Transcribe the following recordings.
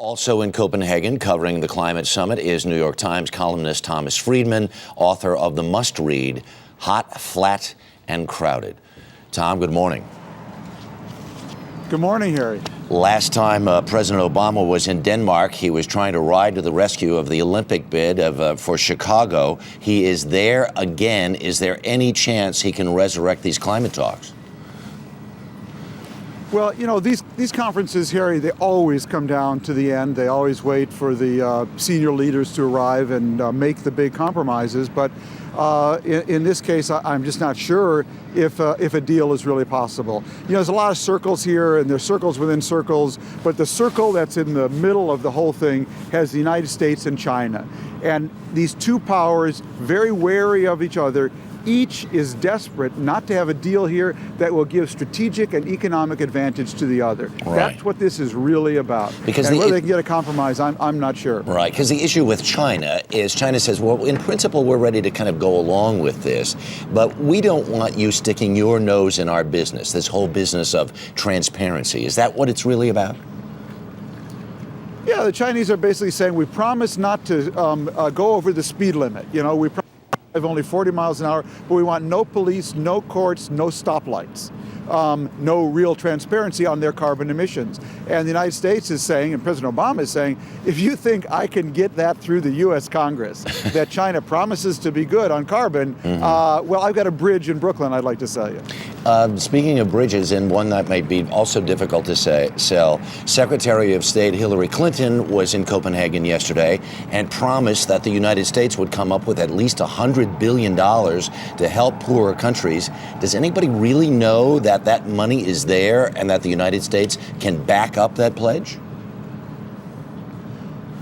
Also in Copenhagen, covering the climate summit, is New York Times columnist Thomas Friedman, author of the must-read Hot, Flat, and Crowded. Tom, good morning. Good morning, Harry. Last time President Obama was in Denmark, he was trying to ride to the rescue of the Olympic bid for Chicago. He is there again. Is there any chance he can resurrect these climate talks? Well, you know, these conferences, Harry, they always come down to the end. They always wait for the senior leaders to arrive and make the big compromises. But in this case, I'm just not sure if a deal is really possible. You know, there's a lot of circles here, and there's circles within circles. But the circle that's in the middle of the whole thing has the United States and China. And these two powers, very wary of each other, each is desperate not to have a deal here that will give strategic and economic advantage to the other. Right. That's what this is really about. Because and whether they can get a compromise, I'm not sure. Right, because the issue with China is China says, well, in principle, we're ready to kind of go along with this, but we don't want you sticking your nose in our business, this whole business of transparency. Is that what it's really about? Yeah, the Chinese are basically saying, we promise not to go over the speed limit. You know, we promise of only 40 miles an hour, but we want no police, no courts, no stoplights, no real transparency on their carbon emissions. And the United States is saying, and President Obama is saying, if you think I can get that through the U.S. Congress, that China promises to be good on carbon, well, I've got a bridge in Brooklyn I'd like to sell you. Speaking of bridges, and one that might be also difficult to sell, Secretary of State Hillary Clinton was in Copenhagen yesterday and promised that the United States would come up with at least $100 billion to help poorer countries. Does anybody really know that that money is there and that the United States can back up that pledge?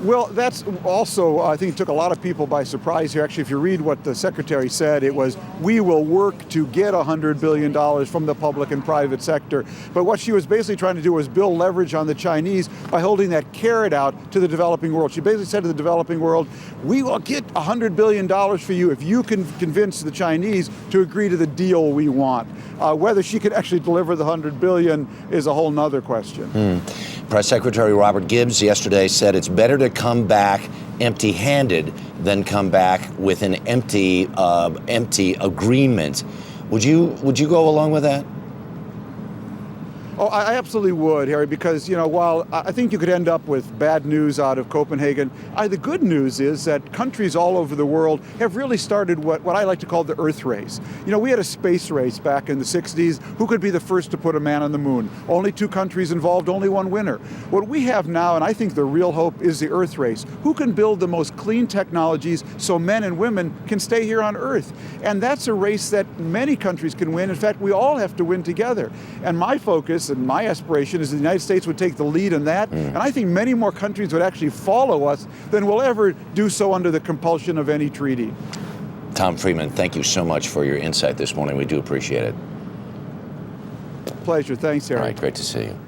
Well, that's also, I think, took a lot of people by surprise here. Actually, if you read what the secretary said, it was, we will work to get $100 billion from the public and private sector. But what she was basically trying to do was build leverage on the Chinese by holding that carrot out to the developing world. She basically said to the developing world, we will get $100 billion for you if you can convince the Chinese to agree to the deal we want. Whether she could actually deliver the $100 billion is a whole nother question. Press Secretary Robert Gibbs yesterday said it's better to come back empty-handed than come back with an empty agreement. Would you go along with that? Oh, I absolutely would, Harry, because, you know, while I think you could end up with bad news out of Copenhagen, the good news is that countries all over the world have really started what I like to call the Earth race. You know, we had a space race back in the 60s. Who could be the first to put a man on the moon? Only 2 countries involved, only one winner. What we have now, and I think the real hope, is the Earth race. Who can build the most clean technologies so men and women can stay here on Earth? And that's a race that many countries can win. In fact, we all have to win together. And my focus and my aspiration is the United States would take the lead in that, and I think many more countries would actually follow us than will ever do so under the compulsion of any treaty. Tom Friedman, thank you so much for your insight this morning. We do appreciate it. Pleasure. Thanks, Harry. All right, great to see you.